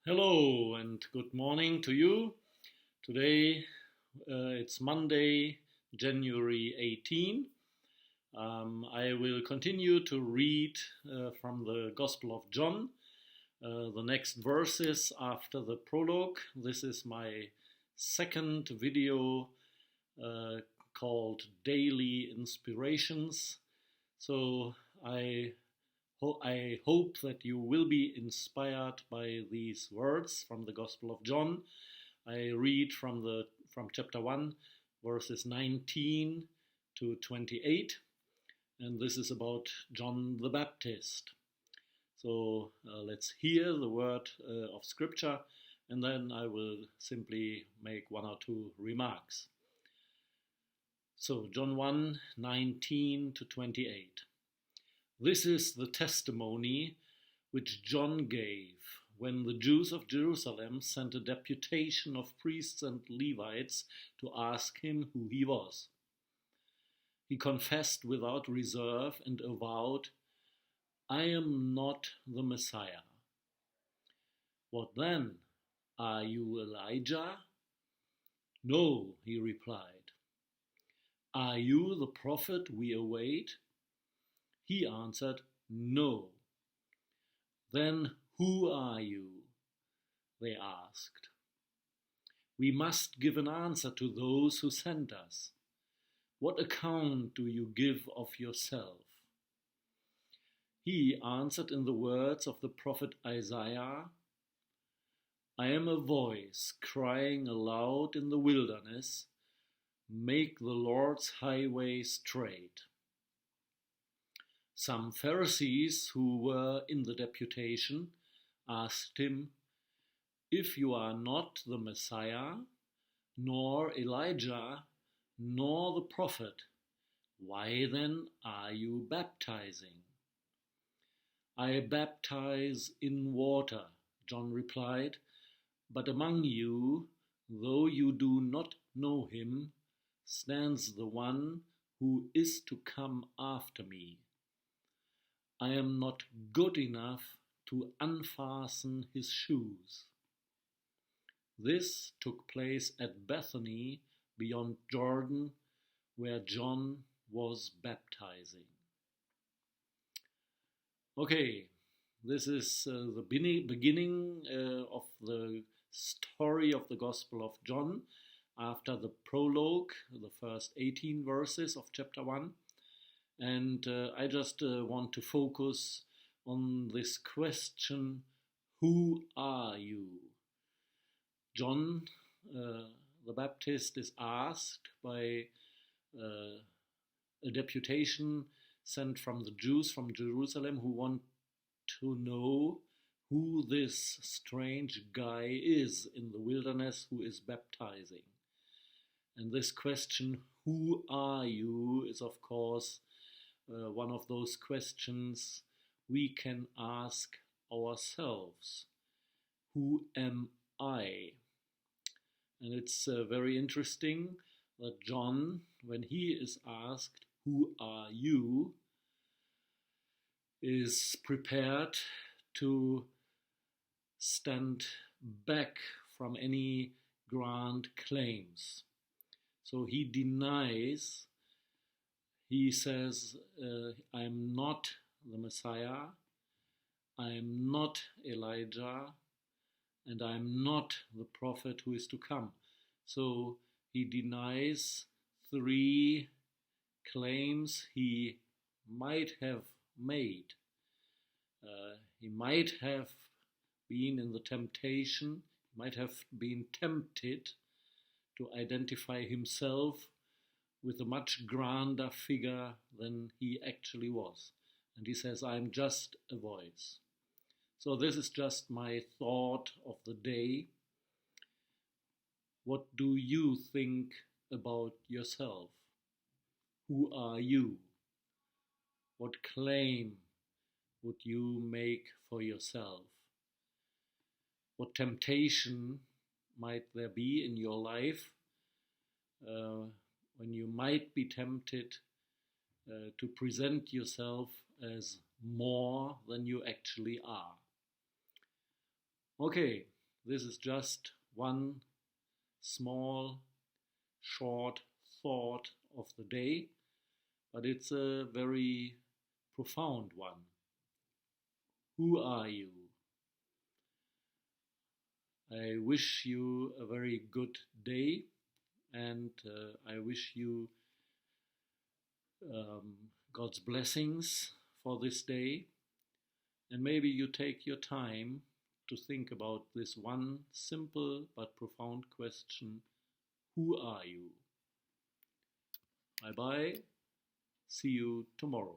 Hello and good morning to you. Today it's Monday, January 18. I will continue to read from the Gospel of John, the next verses after the prologue. This is my second video uh, called Daily Inspirations. So I hope that you will be inspired by these words from the Gospel of John. I read from chapter 1, verses 19 to 28, and this is about John the Baptist. So let's hear the word of Scripture, and then I will simply make one or two remarks. So John 1, 19 to 28. This is the testimony which John gave when the Jews of Jerusalem sent a deputation of priests and Levites to ask him who he was. He confessed without reserve and avowed, "I am not the Messiah." "What then? Are you Elijah?" "No," he replied. "Are you the prophet we await?" He answered, "No." "Then who are you?" they asked. "We must give an answer to those who sent us. What account do you give of yourself?" He answered in the words of the prophet Isaiah, "I am a voice crying aloud in the wilderness, make the Lord's highway straight." Some Pharisees who were in the deputation asked him, "If you are not the Messiah, nor Elijah, nor the prophet, why then are you baptizing?" "I baptize in water," John replied, "but among you, though you do not know him, stands the one who is to come after me. I am not good enough to unfasten his shoes." This took place at Bethany beyond Jordan, where John was baptizing. Okay, this is the beginning of the story of the Gospel of John after the prologue, the first 18 verses of chapter 1. And I just want to focus on this question, who are you? John the Baptist is asked by a deputation sent from the Jews from Jerusalem who want to know who this strange guy is in the wilderness who is baptizing. And this question, who are you, is of course one of those questions we can ask ourselves. Who am I? And it's very interesting that John, when he is asked, "Who are you?" is prepared to stand back from any grand claims. So he denies. He says, "I'm not the Messiah, I'm not Elijah, and I'm not the prophet who is to come." So he denies three claims he might have made. He might have been in the temptation, might have been tempted to identify himself with a much grander figure than he actually was. And he says, "I'm just a voice." So this is just my thought of the day. What do you think about yourself? Who are you? What claim would you make for yourself? What temptation might there be in your life when you might be tempted to present yourself as more than you actually are? Okay, This is just one small, short thought of the day, but it's a very profound one. Who are you? I wish you a very good day, and I wish you God's blessings for this day. And maybe you take your time to think about this one simple but profound question: who are you? Bye bye. See you tomorrow.